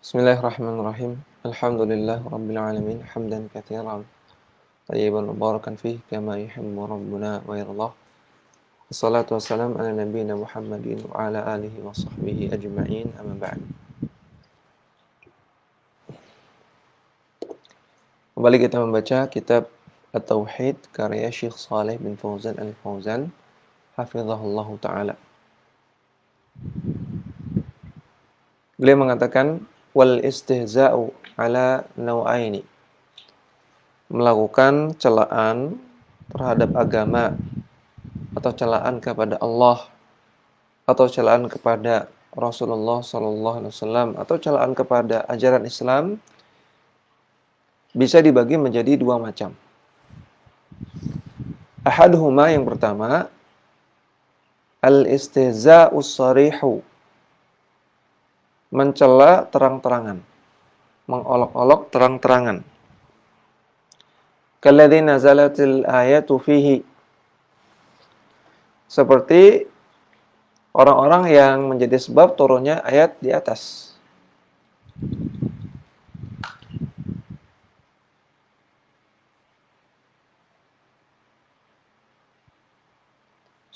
Bismillahirrahmanirrahim. Alhamdulillah rabbil alamin hamdan katsiran tayyiban mubarakan fih kama yuhibbu rabbuna wa yardah. Wassalatu wassalamu ala nabiyyina Muhammadin wa ala alihi wa sahbihi ajma'in amma ba'd. Kembali kita membaca kitab At-Tauhid karya Syekh Shalih bin Fauzan Al-Fauzan hafizahullahu taala. Beliau mengatakan wal istihza'u ala naw'aini. Melakukan celaan terhadap agama atau celaan kepada Allah atau celaan kepada Rasulullah sallallahu alaihi wasallam atau celaan kepada ajaran Islam bisa dibagi menjadi dua macam. Ahaduhuma, yang pertama, al-istihza'us sharihu, mencela terang-terangan, mengolok-olok terang-terangan. Kalladzi nazalatil ayatu fihi, seperti orang-orang yang menjadi sebab turunnya ayat di atas.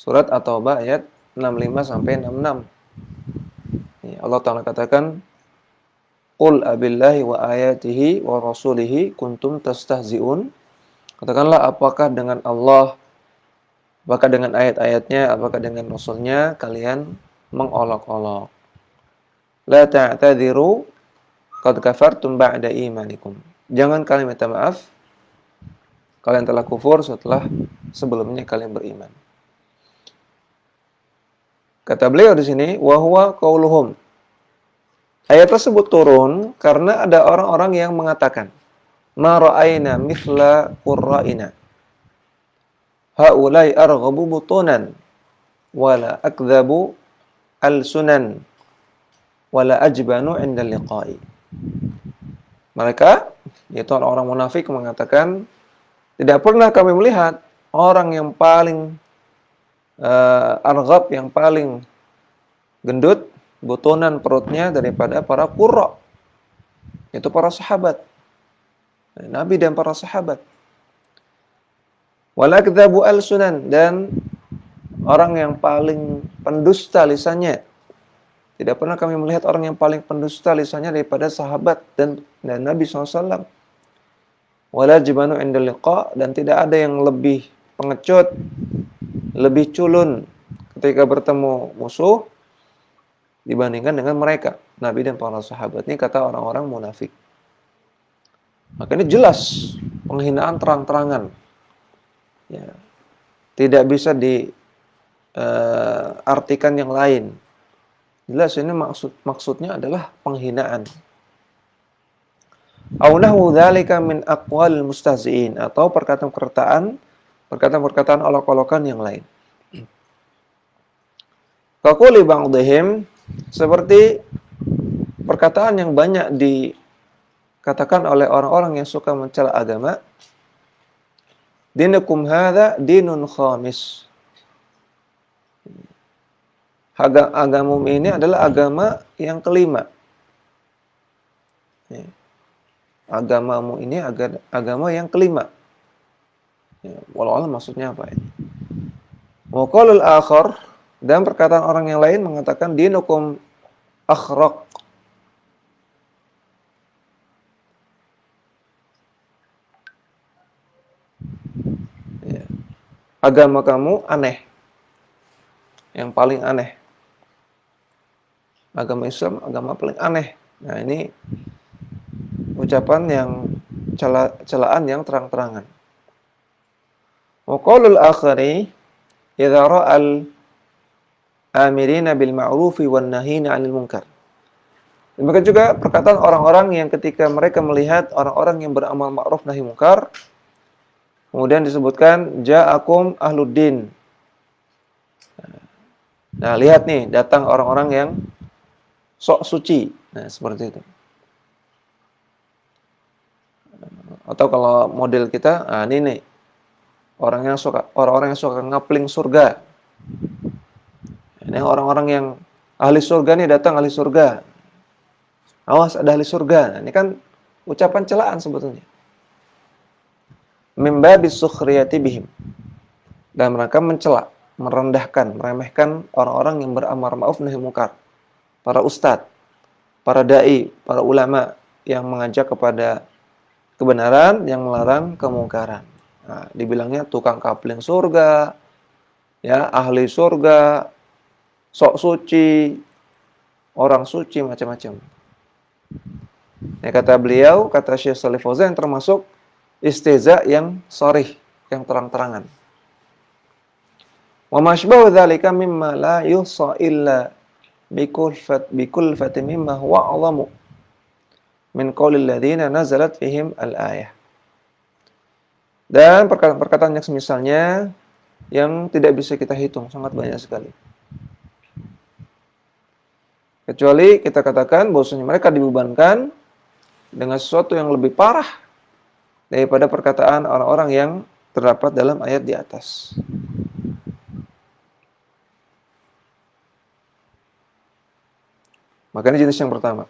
Surat At-Taubah ayat 65 sampai 66. Allah Ta'ala katakan, Qul abillahi wa ayatihi wa rasulihi kuntum tastahzi'un. Katakanlah, apakah dengan Allah, apakah dengan ayat-ayatnya, apakah dengan Rasulnya kalian mengolok-olok. La ta'tadiru qad kafartum ba'da imanikum. Jangan kalian minta maaf, kalian telah kufur setelah sebelumnya kalian beriman. Kata beliau di sini, wa huwa qauluhum. Ayat tersebut turun karena ada orang-orang yang mengatakan, ma ra'ayna mithla qurra'ina. Haulai arghabu butunan wala akdhabu al-sunan wala ajbanu 'inda liqa'i. Mereka, yaitu orang-orang munafik, mengatakan, tidak pernah kami melihat orang yang paling arghab, yang paling gendut butunan perutnya daripada para qurra, yaitu para sahabat Nabi dan para sahabat. Wala kadzabu al-sunan, dan orang yang paling pendusta lisannya. Tidak pernah kami melihat orang yang paling pendusta lisannya daripada sahabat dan Nabi SAW. Wala jibanu inda liqa, dan tidak ada yang lebih pengecut, lebih culun ketika bertemu musuh dibandingkan dengan mereka, Nabi dan para sahabat. Ini kata orang-orang munafik. Maka ini jelas penghinaan terang-terangan. Ya. Tidak bisa diartikan yang lain. Jelas ini maksudnya adalah penghinaan. Au nahu dzalika min aqwal mustahzi'in, atau perkataan-perkataan olok-olokan yang lain. Kaquli ba'dihim, seperti perkataan yang banyak dikatakan oleh orang-orang yang suka mencela agama. Dinukum hadza dinun khamis. Agamamu ini adalah agama yang kelima. Agamamu ini agama yang kelima. Walau alam maksudnya apa ini? Wa qalul akhar, dan perkataan orang yang lain mengatakan dinukum akhraq. Ya. Agama kamu aneh. Yang paling aneh. Agama Islam agama paling aneh. Nah, ini ucapan yang celaan yang terang-terangan. Wa qaulul akhari idza ra'al amirina bil ma'rufi wan nahina 'anil munkar. Demikian juga perkataan orang-orang yang ketika mereka melihat orang-orang yang beramal ma'ruf nahi munkar, kemudian disebutkan ja'akum ahluddin. Nah, lihat nih, datang orang-orang yang sok suci. Nah, seperti itu. Atau kalau model kita, ini nih, orang-orang yang suka ngapling surga. Ini orang-orang yang ahli surga nih, datang ahli surga. Awas ada ahli surga. Nah, ini kan ucapan celaan sebetulnya. Mim babis sukhriyati bihim. Dan mereka mencela, merendahkan, meremehkan orang-orang yang beramar ma'ruf nahi munkar. Para ustadz, para dai, para ulama yang mengajak kepada kebenaran, yang melarang kemungkaran. Nah, dibilangnya tukang kapling surga, ya, ahli surga, sok suci, orang suci, macam-macam. Ya, kata beliau, kata Syekh Shalih Fauzan, termasuk istihza yang sharih, yang terang-terangan. Wa mashbahu dzalika mimma la yuhsa illa bikulfatin mimma huwa 'alamu min qaulil ladzina nazalat fihim al-ayah. Dan perkataan-perkataan yang semisalnya yang tidak bisa kita hitung, sangat banyak sekali. Kecuali kita katakan bahwasanya mereka dibebankan dengan sesuatu yang lebih parah daripada perkataan orang-orang yang terdapat dalam ayat di atas. Maka ini jenis yang pertama,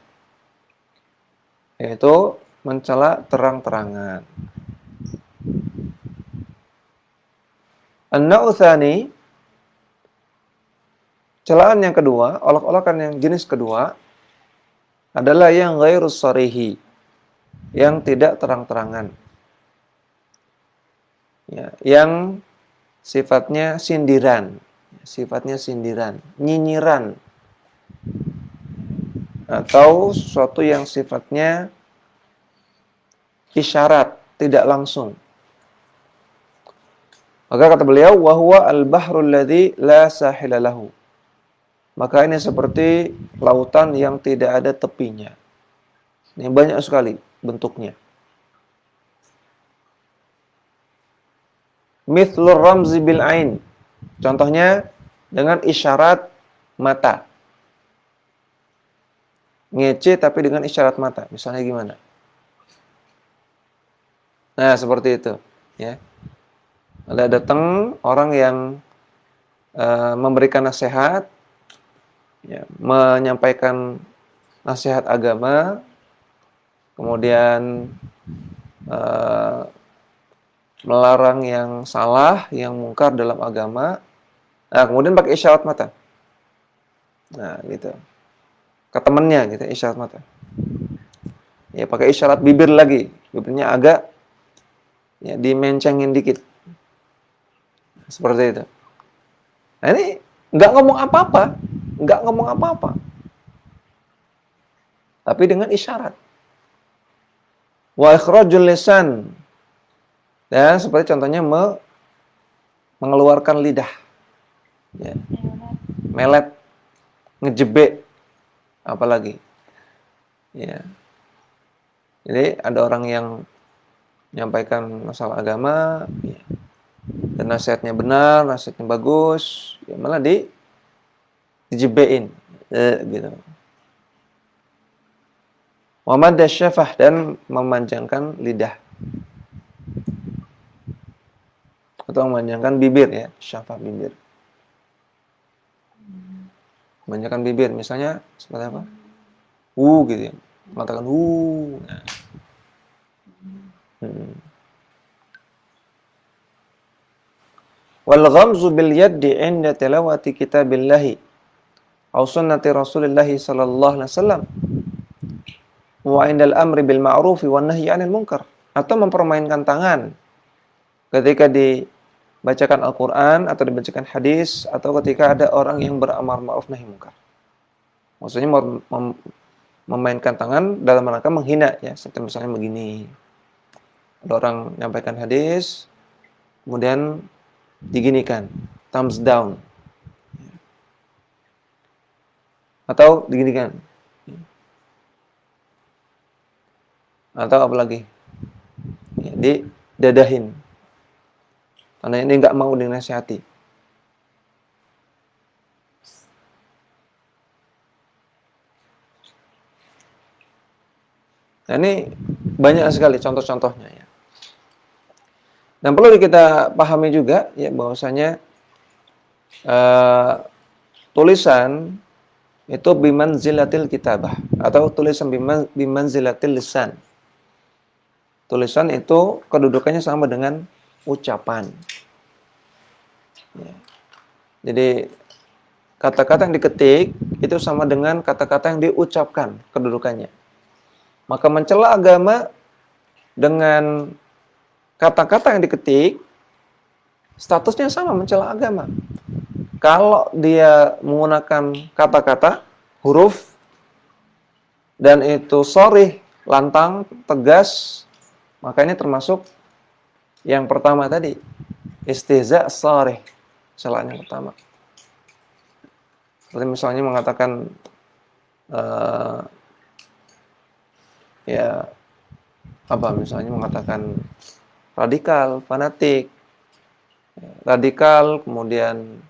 yaitu mencela terang-terangan. An-naw'u tsani, celaan yang kedua, olok-olokan yang jenis kedua adalah yang ghairus sharihi, yang tidak terang-terangan. Ya, yang sifatnya sindiran, nyinyiran, atau sesuatu yang sifatnya isyarat, tidak langsung. Maka kata beliau, wa huwa al-bahrul ladzi la sahila lahu. Maka ini seperti lautan yang tidak ada tepinya. Ini banyak sekali bentuknya. Mithlur ramzi bil ain. Contohnya dengan isyarat mata. Ngece tapi dengan isyarat mata. Misalnya gimana? Nah, seperti itu, ya. Ada datang orang yang memberikan nasihat, ya, menyampaikan nasihat agama, kemudian melarang yang salah, yang mungkar dalam agama. Nah, kemudian pakai isyarat mata. Nah, gitu. Ke temannya gitu, isyarat mata. Ya, pakai isyarat bibir lagi. Bibirnya agak ya dimencengin dikit. Seperti itu. Nah, ini nggak ngomong apa-apa. Tapi dengan isyarat. Wa ikhrajul lisan. Dan seperti contohnya mengeluarkan lidah. Ya. Melet, ngejebek, apalagi. Ya. Jadi ada orang yang menyampaikan masalah agama, ya, dan nasihatnya benar, nasihatnya bagus, ya malah dijebein, gitu. Wa madda syafah, dan memanjangkan lidah. Atau memanjangkan bibir, ya, syafah bibir. Memanjangkan bibir, misalnya seperti apa? Gitu ya. Mengatakan Nah. Wal ghamzu bil yaddi 'inda tilawati kitabillahi aw sunnati Rasulillah sallallahu alaihi wasallam wa 'indal amri bil ma'ruf wan nahyi 'anil munkar. Atau mempermainkan tangan ketika dibacakan Al-Qur'an atau dibacakan hadis, atau ketika ada orang yang beramar ma'ruf nahi munkar. Maksudnya memainkan tangan dalam rangka menghina, ya, seperti misalnya begini. Ada orang menyampaikan hadis, kemudian diginikan, thumbs down. Atau diginikan. Atau apa lagi? Ya, didadahin. Karena ini nggak mau dinasihati. Nah, ini banyak sekali contoh-contohnya, ya. Dan perlu kita pahami juga, ya, bahwasanya tulisan itu bimanzilatil kitabah atau tulisan bimanzilatil lisan. Tulisan itu kedudukannya sama dengan ucapan. Ya. Jadi kata-kata yang diketik itu sama dengan kata-kata yang diucapkan kedudukannya. Maka mencela agama dengan kata-kata yang diketik statusnya sama, mencela agama. Kalau dia menggunakan kata-kata, huruf, dan itu sharih, lantang, tegas, maka ini termasuk yang pertama tadi, istihza sharih, celaan yang pertama. Seperti misalnya mengatakan ya apa misalnya mengatakan radikal, fanatik, radikal, kemudian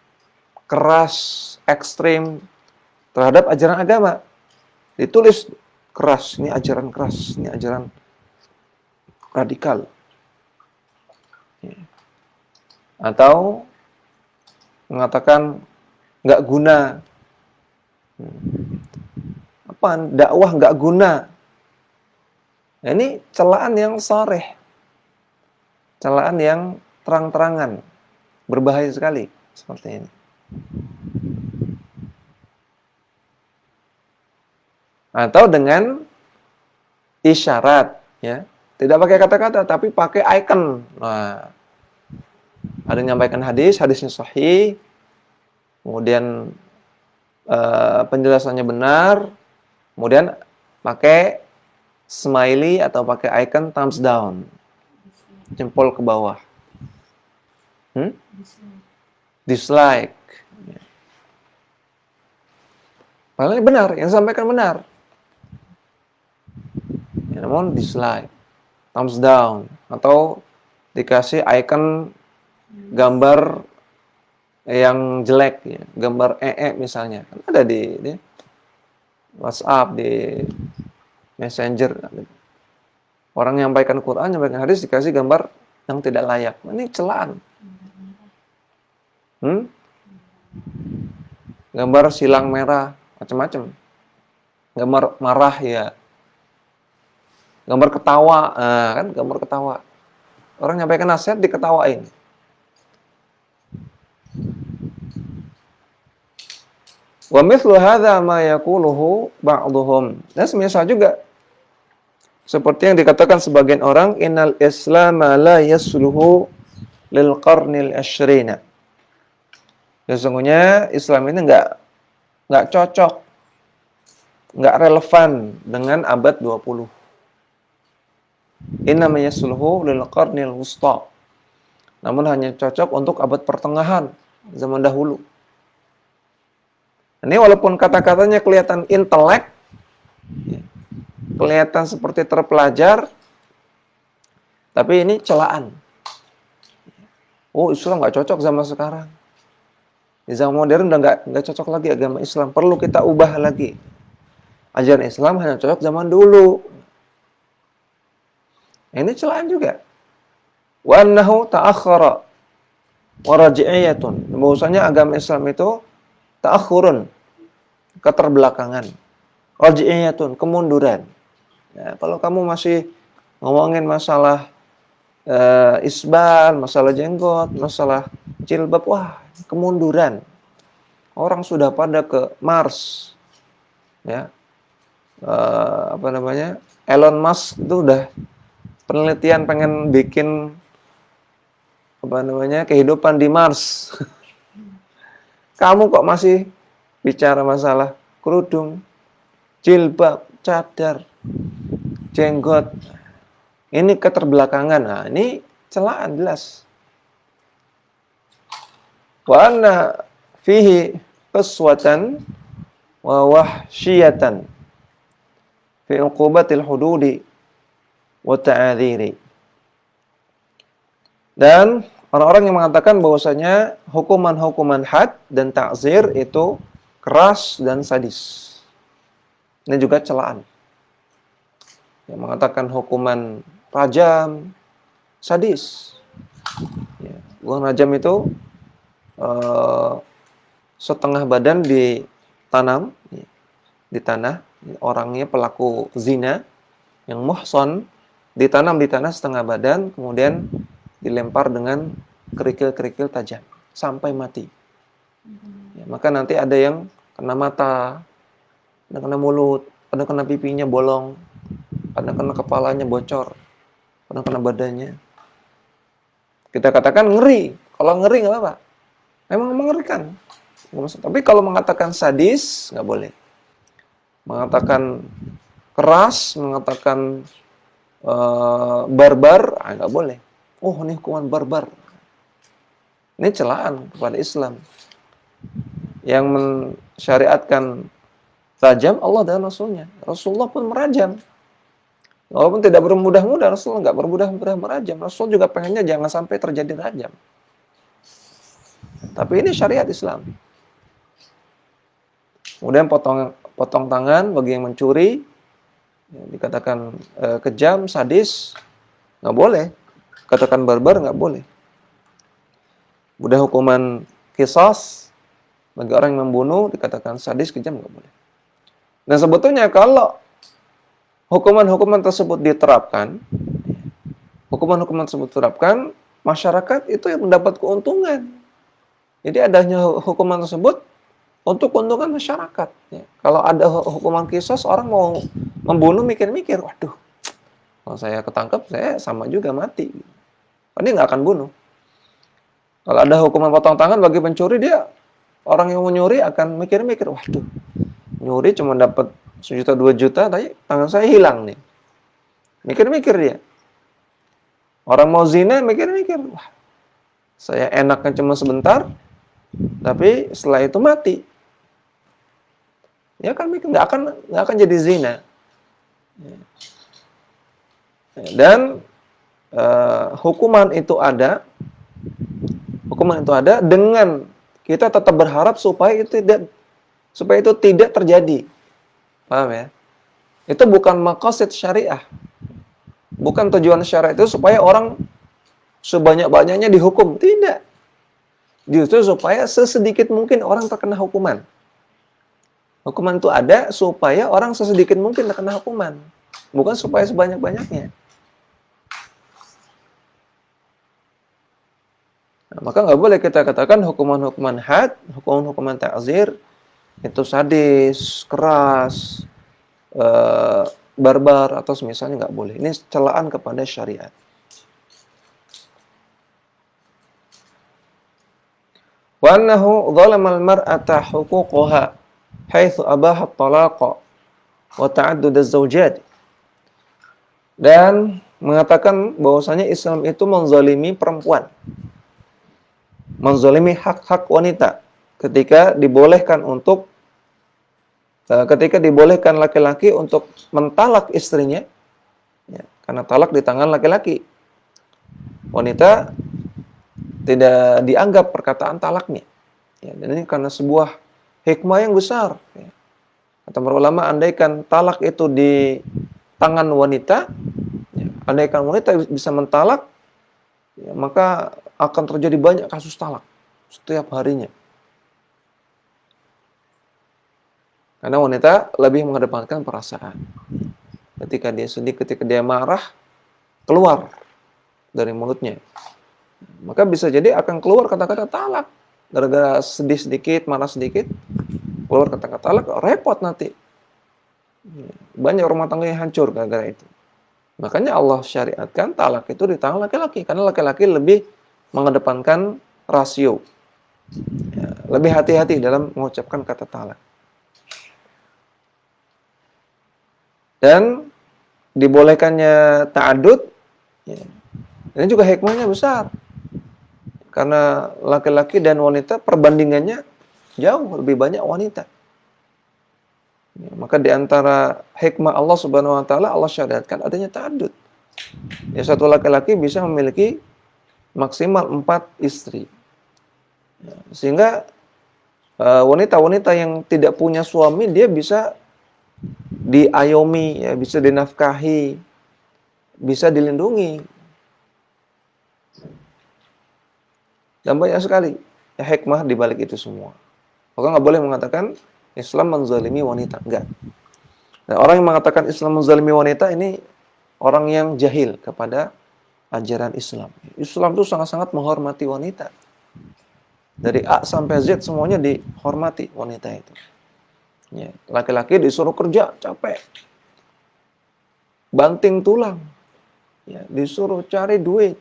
keras, ekstrim terhadap ajaran agama. Ditulis keras, ini ajaran keras, ini ajaran radikal. Atau mengatakan nggak guna. Apa? Dakwah nggak guna. Nah, ini celaan yang sharih. Celaan yang terang-terangan. Berbahaya sekali seperti ini. Atau dengan isyarat, ya. Tidak pakai kata-kata, tapi pakai icon. Nah, ada yang menyampaikan hadisnya sahih, kemudian penjelasannya benar, kemudian pakai smiley atau pakai icon thumbs down, jempol ke bawah, dislike. Padahal ini benar, yang disampaikan benar. Ya, namun dislike, thumbs down, atau dikasih icon gambar yang jelek, ya. Gambar misalnya, kan ada di WhatsApp, di Messenger. Orang yang menyampaikan Quran, menyampaikan hadis dikasih gambar yang tidak layak. Ini celaan. Gambar silang merah, macam-macam. Gambar marah, ya. Gambar ketawa, kan gambar ketawa. Orang menyampaikan nasihat diketawain. Wa mithlu hadza ma yaquluhu ba'dhum. Dan semisal juga seperti yang dikatakan sebagian orang, innal islam la yasluhu lil qarnil asyrina. Sesungguhnya Islam ini enggak cocok, enggak relevan dengan abad 20. Inna ma yasluhu lil qarnil wusta. Namun hanya cocok untuk abad pertengahan, zaman dahulu. Ini walaupun kata-katanya kelihatan intelek, kelihatan seperti terpelajar, tapi ini celaan. Oh, Islam nggak cocok zaman sekarang. Di zaman modern udah nggak cocok lagi agama Islam. Perlu kita ubah lagi. Ajaran Islam hanya cocok zaman dulu. Ini celaan juga. Wa annahu ta'akhkhara wa raji'iyatun. Bahwasanya agama Islam itu ta'akhurun, keterbelakangan. Raji'iyatun, kemunduran. Ya, kalau kamu masih ngomongin masalah isbal, masalah jenggot, masalah jilbab, wah, kemunduran. Orang sudah pada ke Mars. Ya. Elon Musk itu udah penelitian pengen bikin kehidupan di Mars. Kamu kok masih bicara masalah kerudung, jilbab, cadar, jenggot. Ini keterbelakangan. Nah, ini celaan jelas. Wa anna fihi qaswatan wa wahsyiyatan fi uqubatil hududi wa ta'adhiri. Dan orang-orang yang mengatakan bahwasanya hukuman-hukuman had dan ta'zir itu keras dan sadis. Ini juga celaan. Yang mengatakan hukuman rajam sadis. Ya, hukuman rajam itu setengah badan tanam di tanah, orangnya pelaku zina yang muhson ditanam di tanah setengah badan, kemudian dilempar dengan kerikil-kerikil tajam sampai mati. Ya, maka nanti ada yang kena mata, ada kena mulut, ada kena pipinya bolong, ada kena kepalanya bocor, ada kena badannya. Kita katakan ngeri. Kalau ngeri nggak apa-apa. Memang mengerikan. Tapi kalau mengatakan sadis, nggak boleh. Mengatakan keras, mengatakan barbar, nggak boleh. Oh, ini hukuman barbar. Ini celaan kepada Islam. Yang mensyariatkan rajam Allah dan Rasulnya. Rasulullah pun merajam. Walaupun tidak bermudah-mudah, Rasulullah nggak bermudah-mudah merajam. Rasul juga pengennya jangan sampai terjadi rajam. Tapi ini syariat Islam. Kemudian potong tangan bagi yang mencuri, ya, dikatakan kejam, sadis, nggak boleh. Katakan barbar, nggak boleh. Udah hukuman qisas bagi orang yang membunuh, dikatakan sadis, kejam, nggak boleh. Dan sebetulnya kalau hukuman-hukuman tersebut diterapkan, masyarakat itu yang mendapat keuntungan. Jadi adanya hukuman tersebut untuk keuntungan masyarakat. Ya. Kalau ada hukuman qisas, orang mau membunuh mikir-mikir, waduh, kalau saya ketangkep, saya sama juga mati. Dia nggak akan bunuh. Kalau ada hukuman potong tangan bagi pencuri, orang yang menyuri akan mikir-mikir, waduh, nyuri cuma dapat 1 juta 2 juta, tapi tangan saya hilang nih. Mikir-mikir dia. Orang mau zina mikir-mikir, wah, saya enaknya cuma sebentar, tapi setelah itu mati. Ya kan mikir nggak akan jadi zina. Dan hukuman itu ada dengan kita tetap berharap supaya itu tidak terjadi. Paham ya? Itu bukan maqasid syariah. Bukan tujuan syariat itu supaya orang sebanyak-banyaknya dihukum. Tidak. Justru supaya sesedikit mungkin orang terkena hukuman. Hukuman itu ada supaya orang sesedikit mungkin terkena hukuman. Bukan supaya sebanyak-banyaknya. Nah, maka nggak boleh kita katakan hukuman-hukuman had, hukuman-hukuman ta'zir, itu sadis, keras, barbar, atau semisalnya nggak boleh. Ini celaan kepada syariat. Wa annahu zalama al-mar'ata huquqaha haitsu abaha at-talaqa wa ta'addud az-zawjat. Dan mengatakan bahwasanya Islam itu menzalimi perempuan. Menzalimi hak-hak wanita ketika dibolehkan laki-laki untuk mentalak istrinya, ya, karena talak di tangan laki-laki. Wanita tidak dianggap perkataan talaknya. Ya, dan ini karena sebuah hikmah yang besar. Ya. Kata para ulama, andaikan talak itu di tangan wanita, ya, andaikan wanita bisa mentalak, ya, maka akan terjadi banyak kasus talak setiap harinya. Karena wanita lebih mengedepankan perasaan. Ketika dia sedih, ketika dia marah, keluar dari mulutnya. Maka bisa jadi akan keluar kata-kata talak. Gara-gara sedih sedikit, marah sedikit, keluar kata-kata talak, repot nanti. Banyak rumah tangga yang hancur gara-gara itu. Makanya Allah syariatkan talak itu di tangan laki-laki. Karena laki-laki lebih mengedepankan rasio. Ya, lebih hati-hati dalam mengucapkan kata talak. Dan dibolehkannya ta'adud, ya, ini juga hikmahnya besar. Karena laki-laki dan wanita perbandingannya jauh lebih banyak wanita. Ya, maka di antara hikmah Allah Subhanahu wa taala, Allah syariatkan adanya ta'adud. Ya, satu laki-laki bisa memiliki maksimal 4 istri. Ya, sehingga wanita-wanita yang tidak punya suami, dia bisa diayomi, ya, bisa dinafkahi, bisa dilindungi. Dan banyak sekali ya, hikmah di balik itu semua. Maka nggak boleh mengatakan Islam menzalimi wanita. Enggak. Nah, orang yang mengatakan Islam menzalimi wanita ini orang yang jahil kepada ajaran Islam. Islam itu sangat-sangat menghormati wanita. Dari A sampai Z semuanya dihormati wanita itu. Ya, laki-laki disuruh kerja, capek. Banting tulang. Ya, disuruh cari duit.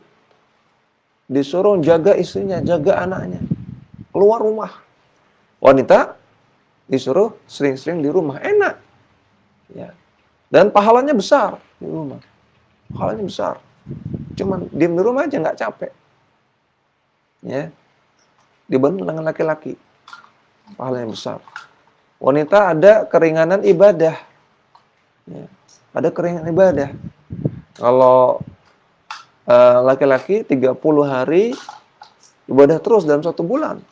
Disuruh jaga istrinya, jaga anaknya. Keluar rumah. Wanita disuruh sering-sering di rumah. Enak. Ya. Dan pahalanya besar di rumah. Pahalanya besar. Cuman diam di rumah aja nggak capek. Ya. Dibanding dengan laki-laki. Pahalanya besar. Wanita ada keringanan ibadah. Ya. Ada keringanan ibadah. Kalau laki-laki 30 hari ibadah terus dalam 1 bulan.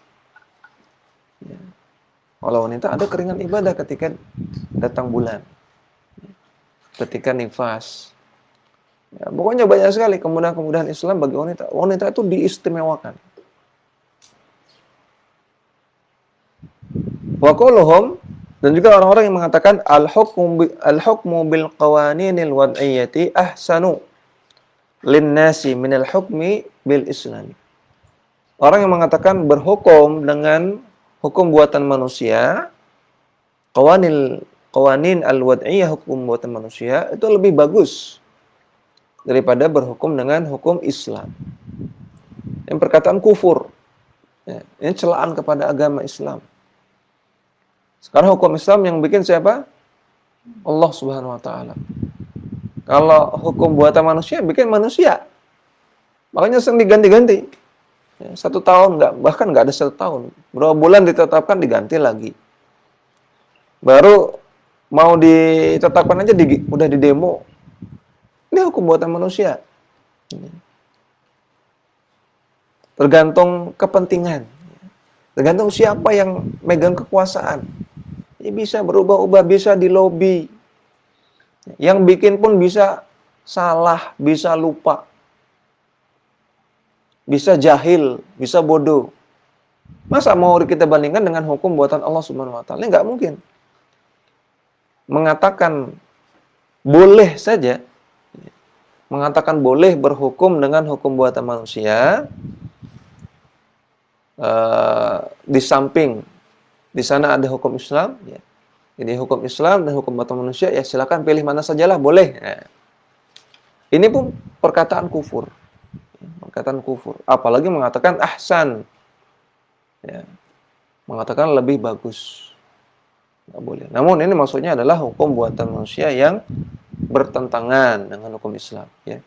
Ya. Kalau wanita ada keringanan ibadah ketika datang bulan. Ketika nifas. Ya, pokoknya banyak sekali kemudahan-kemudahan Islam bagi wanita. Wanita itu diistimewakan. Wa qauluhum, dan juga orang-orang yang mengatakan al-hukmu bil qawaninil wad'iyyati ahsanu lin-nasi minal hukmi bil islami. Orang yang mengatakan berhukum dengan hukum buatan manusia, qawanin al-wad'iyyah, hukum buatan manusia itu lebih bagus daripada berhukum dengan hukum Islam. Yang perkataan kufur. Ya, ini celaan kepada agama Islam. Sekarang hukum Islam yang bikin siapa? Allah Subhanahu wa taala. Kalau hukum buatan manusia bikin manusia. Makanya sering diganti-ganti. Ya, 1 tahun bahkan nggak ada 1 tahun. Berapa bulan ditetapkan diganti lagi. Baru mau ditetapkan aja udah di demo. Ini hukum buatan manusia. Tergantung kepentingan. Tergantung siapa yang megang kekuasaan. Ini bisa berubah-ubah, bisa dilobi. Yang bikin pun bisa salah, bisa lupa. Bisa jahil, bisa bodoh. Masa mau kita bandingkan dengan hukum buatan Allah Subhanahu wa taala? Ini nggak mungkin. Mengatakan boleh saja, mengatakan boleh berhukum dengan hukum buatan manusia, di samping di sana ada hukum Islam, ya. Jadi hukum Islam dan hukum buatan manusia, ya silakan pilih mana sajalah, boleh. Ya. Ini pun perkataan kufur. Perkataan kufur. Apalagi mengatakan ahsan. Ya. Mengatakan lebih bagus. Nggak boleh. Namun ini maksudnya adalah hukum buatan manusia yang bertentangan dengan hukum Islam. Ya.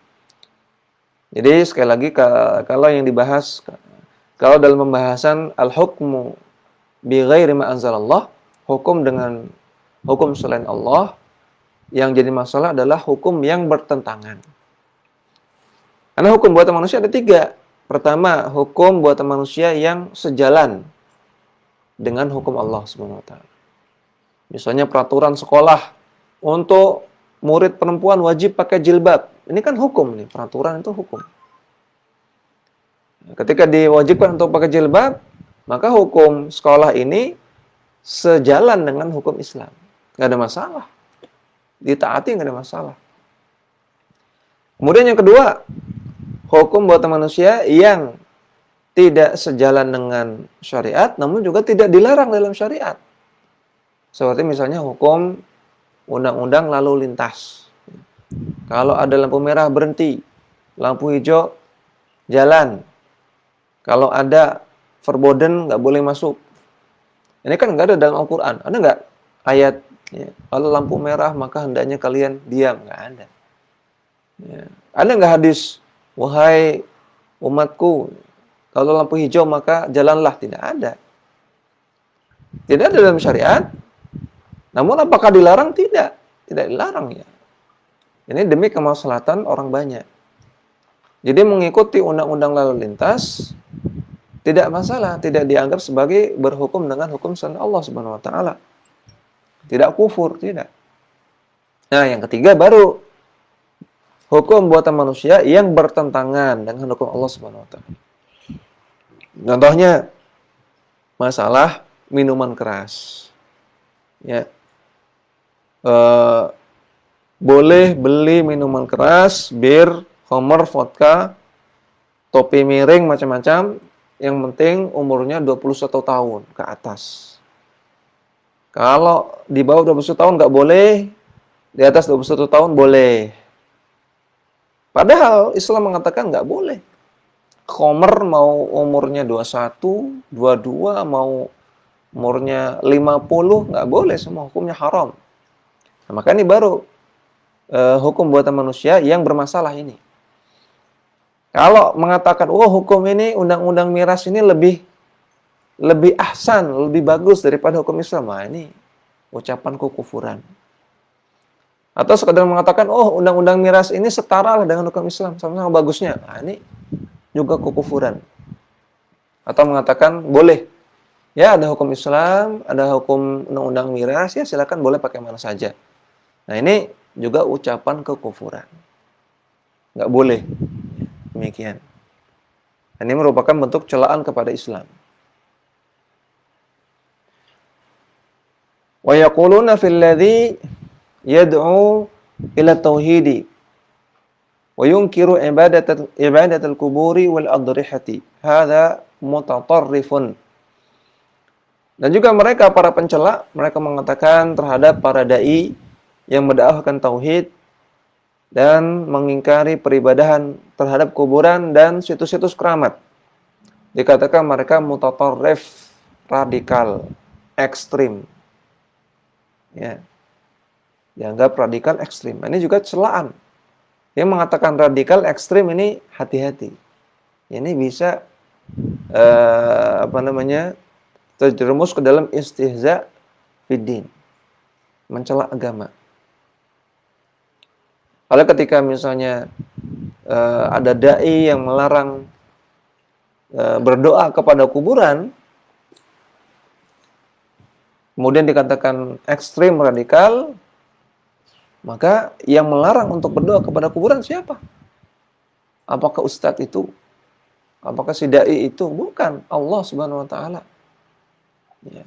Jadi sekali lagi, kalau yang dibahas, kalau dalam pembahasan al-hukmu bi ghairi ma anzalallah, hukum dengan hukum selain Allah, yang jadi masalah adalah hukum yang bertentangan. Karena hukum buatan manusia ada 3. Pertama, hukum buatan manusia yang sejalan dengan hukum Allah Subhanahu wa taala. Misalnya peraturan sekolah untuk murid perempuan wajib pakai jilbab. Ini kan hukum nih, peraturan itu hukum. Ketika diwajibkan untuk pakai jilbab, maka hukum sekolah ini sejalan dengan hukum Islam. Nggak ada masalah. Ditaati nggak ada masalah. Kemudian yang kedua, hukum buatan manusia yang tidak sejalan dengan syariat, namun juga tidak dilarang dalam syariat. Seperti misalnya hukum undang-undang lalu lintas. Kalau ada lampu merah berhenti, lampu hijau jalan. Kalau ada verboden nggak boleh masuk. Ini kan nggak ada dalam Al-Quran. Ada nggak ayat? Ya, kalau lampu merah maka hendaknya kalian diam. Nggak ada. Ya. Ada nggak hadis? Wahai umatku, kalau lampu hijau maka jalanlah. Tidak ada. Tidak ada dalam syariat. Namun apakah dilarang? Tidak. Tidak dilarang ya. Ini demi kemaslahatan orang banyak. Jadi mengikuti undang-undang lalu lintas tidak masalah, tidak dianggap sebagai berhukum dengan hukum sunnah Allah Subhanahu wa taala. Tidak kufur, tidak. Nah, yang ketiga baru hukum buatan manusia yang bertentangan dengan hukum Allah Subhanahu wa taala. Contohnya masalah minuman keras. Ya, eh, boleh beli minuman keras, bir, homer, vodka, topi miring, macam-macam. Yang penting umurnya 21 tahun ke atas. Kalau di bawah 21 tahun nggak boleh, di atas 21 tahun boleh. Padahal Islam mengatakan nggak boleh. Homer mau umurnya 21, 22, mau umurnya 50, nggak boleh, semua hukumnya haram. Nah, maka ini baru hukum buatan manusia yang bermasalah ini. Kalau mengatakan, oh hukum ini, undang-undang miras ini lebih ahsan, lebih bagus daripada hukum Islam. Nah, ini ucapan kekufuran. Atau sekadar mengatakan, oh undang-undang miras ini setara lah dengan hukum Islam, sama-sama bagusnya. Nah, ini juga kekufuran. Atau mengatakan, boleh. Ya, ada hukum Islam, ada hukum undang-undang miras, ya silakan boleh pakai mana saja. Nah, ini juga ucapan kekufuran. Nggak boleh. Demikian. Ini merupakan bentuk celaan kepada Islam. Wa yaquluna fil ladzi yad'u ila tauhidi wa yunkiru ibadatal kuburi wal adrihati. Hadza mutatarrifun. Dan juga mereka para pencela, mereka mengatakan terhadap para dai yang mendakwahkan tauhid dan mengingkari peribadahan terhadap kuburan dan situs-situs keramat. Dikatakan mereka mutatarrif, radikal, ekstrim. Ya, dianggap radikal ekstrim. Ini juga celaan. Yang mengatakan radikal ekstrim ini hati-hati. Ini bisa terjerumus ke dalam istihza fiddin, mencela agama. Kalau ketika misalnya ada dai yang melarang berdoa kepada kuburan, kemudian dikatakan ekstrim radikal, maka yang melarang untuk berdoa kepada kuburan siapa? Apakah ustadz itu? Apakah si dai itu? Bukan, Allah Subhanahu wa taala. Ya.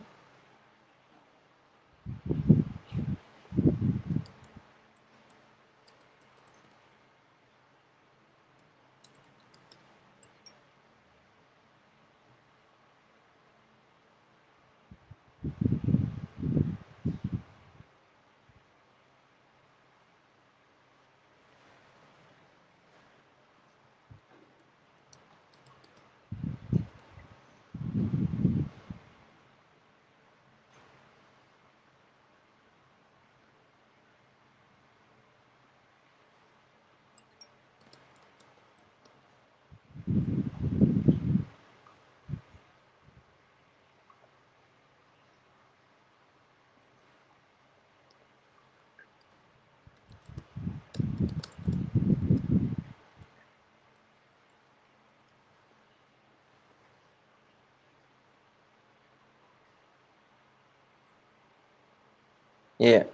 Iya.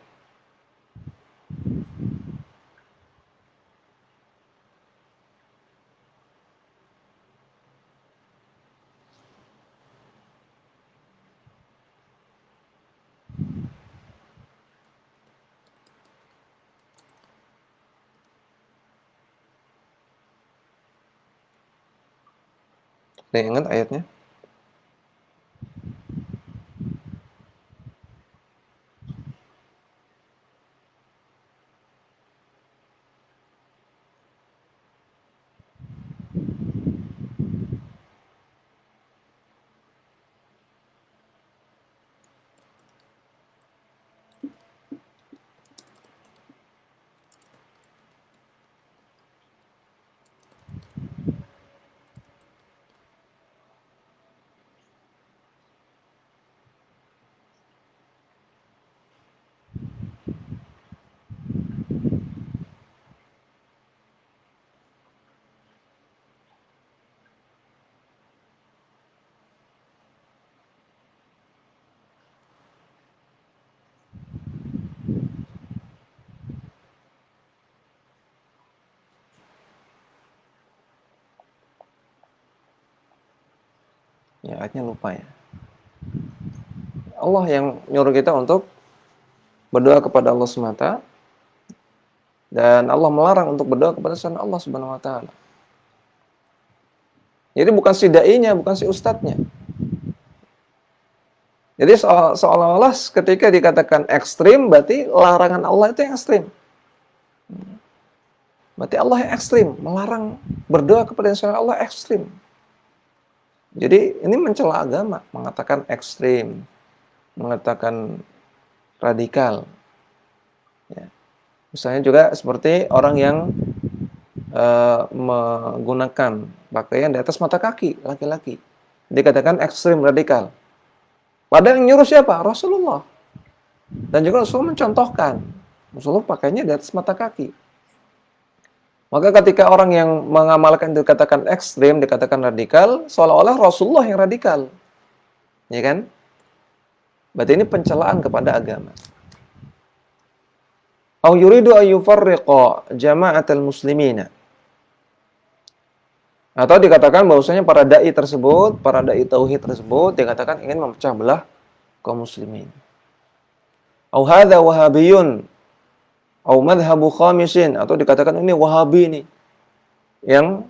Ada yang ingat ayatnya? Ya, ayatnya lupa ya. Allah yang nyuruh kita untuk berdoa kepada Allah semata, dan Allah melarang untuk berdoa kepada selain Allah Subhanahu wa taala. Jadi bukan si dai-nya, bukan si ustadznya. Jadi seolah-olah ketika dikatakan ekstrim, berarti larangan Allah itu yang ekstrim. Berarti Allah yang ekstrim, melarang berdoa kepada selain Allah ekstrim. Jadi ini mencela agama, mengatakan ekstrim, mengatakan radikal. Ya. Misalnya juga seperti orang yang menggunakan pakaian di atas mata kaki, laki-laki. Dikatakan ekstrim, radikal. Padahal yang nyuruh siapa? Rasulullah. Dan juga Rasulullah mencontohkan. Rasulullah pakainya di atas mata kaki. Maka ketika orang yang mengamalkan itu dikatakan ekstrim, dikatakan radikal, seolah-olah Rasulullah yang radikal. Ya kan? Berarti ini pencelaan kepada agama. Au yuridu an yufarriqa jama'atal muslimina. Atau dikatakan bahwasanya para dai tersebut, para dai tauhid tersebut dikatakan ingin memecah belah kaum muslimin. Au hadza wahabiyun au madhhabu khamisin, atau dikatakan ini Wahabi nih yang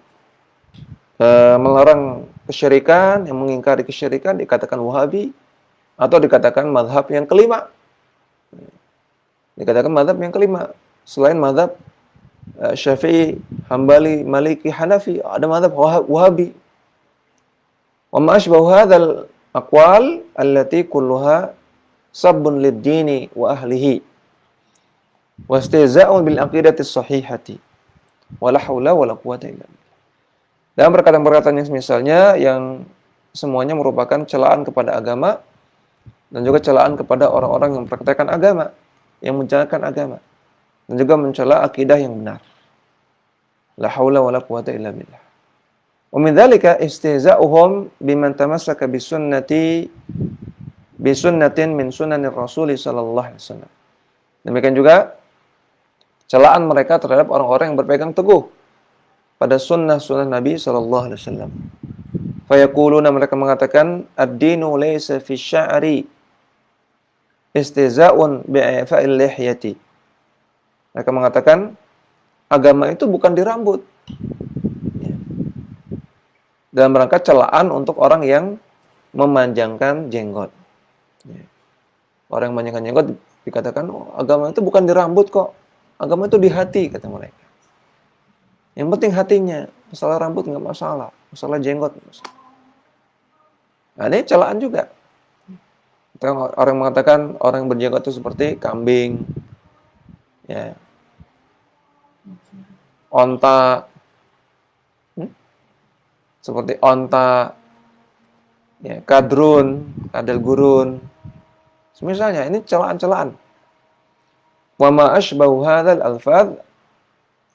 melarang kesyirikan, yang mengingkari kesyirikan dikatakan Wahabi, atau dikatakan madhab yang kelima. Dikatakan madhab yang kelima selain madhab Syafi'i, Hambali, Maliki, Hanafi, ada madhab Wahabi. Wa ma ashbahu hadzal aqwal allati kulluha sabbun lid-dini wa ahlihi wa istihza'un bil aqidati sahihati wa la haula wa la quwwata illa billah. Dan perkataan-perkataan yang semisalnya yang semuanya merupakan celaan kepada agama dan juga celaan kepada orang-orang yang mempraktikkan agama, yang menjalankan agama, dan juga mencela akidah yang benar. La haula wala quwwata illa billah. Wa min dzalika istihza'uhum biman tamassaka bi sunnatin min sunanir Rasul sallallahu alaihi wasallam. Demikian juga celaan mereka terhadap orang-orang yang berpegang teguh pada sunnah-sunnah Nabi sallallahu alaihi wasallam. Fayaquluna, mereka mengatakan, ad-dinu laysa fi sya'ri istihza'un bi'ifa'il lihyati. Mereka mengatakan agama itu bukan di rambut. Dalam rangka celaan untuk orang yang memanjangkan jenggot. Orang yang memanjangkan jenggot dikatakan agama itu bukan di rambut kok. Agama itu di hati, kata mereka. Yang penting hatinya. Masalah rambut nggak masalah. Masalah jenggot. Nah, ini celaan juga. Orang mengatakan orang yang berjenggot itu seperti kambing, ya, onta, seperti onta, ya, kadrun, kadal gurun. Misalnya ini celaan-celaan. Wa ma ashbahu hadzal alfaz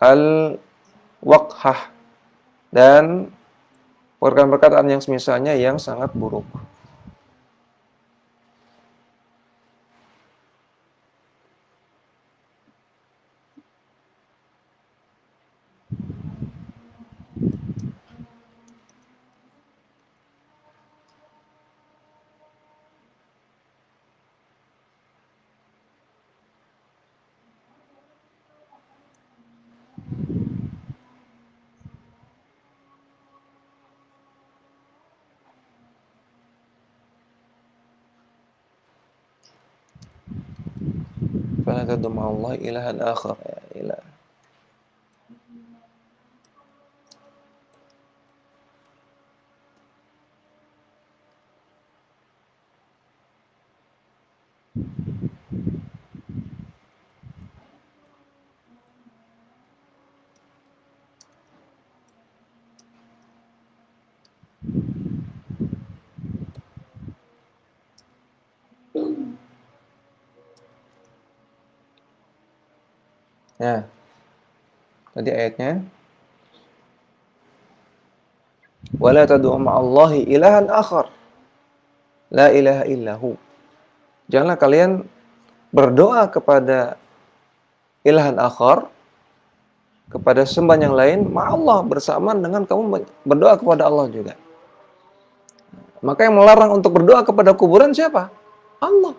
al-waqhah, dan perkataan-perkataan yang semisalnya yang sangat buruk. Fala tad'u ma'allahi ilahan akhar, ya ilah. Ya, tadi ayatnya wala tad'u ma'allahi ilahan akhar la ilaha illahu. Janganlah kalian berdoa kepada ilahan akhar, kepada sembahan yang lain ma'allah, bersamaan dengan kamu berdoa kepada Allah juga. Maka yang melarang untuk berdoa kepada kuburan siapa? Allah.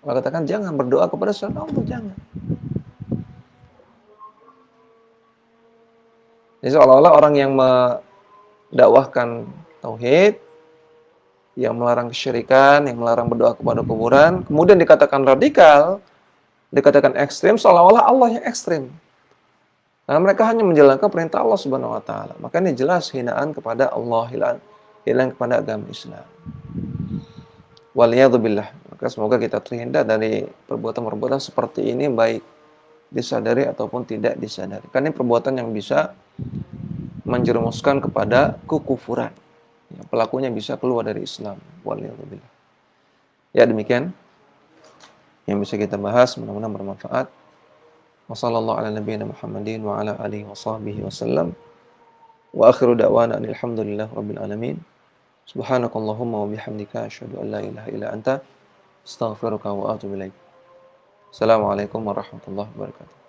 Allah katakan jangan berdoa kepada selain Allah, jangan. Jadi seolah-olah orang yang mendakwahkan tauhid, yang melarang kesyirikan, yang melarang berdoa kepada kuburan, kemudian dikatakan radikal, dikatakan ekstrim, seolah-olah Allah yang ekstrim. Karena mereka hanya menjalankan perintah Allah Subhanahu wa taala. Maka ini jelas hinaan kepada Allah, hinaan kepada agama Islam. Waliyadzubillah. Maka semoga kita terhindar dari perbuatan-perbuatan seperti ini, baik disadari ataupun tidak disadari. Karena ini perbuatan yang bisa menjerumuskan kepada kekufuran. Ya, pelakunya bisa keluar dari Islam. Waliyadzubillah. Ya, demikian yang bisa kita bahas, mudah-mudahan bermanfaat. Wassallallahu ala nabiyyina Muhammadin wa ala alihi wa sahbihi wasallam. Wa akhiru da'wana alhamdulillahi rabbil alamin. Subhanakallahumma wa bihamdika asyhadu an la ilaha illa anta astaghfiruka wa atubu ilaik. Assalamualaikum warahmatullahi wabarakatuh.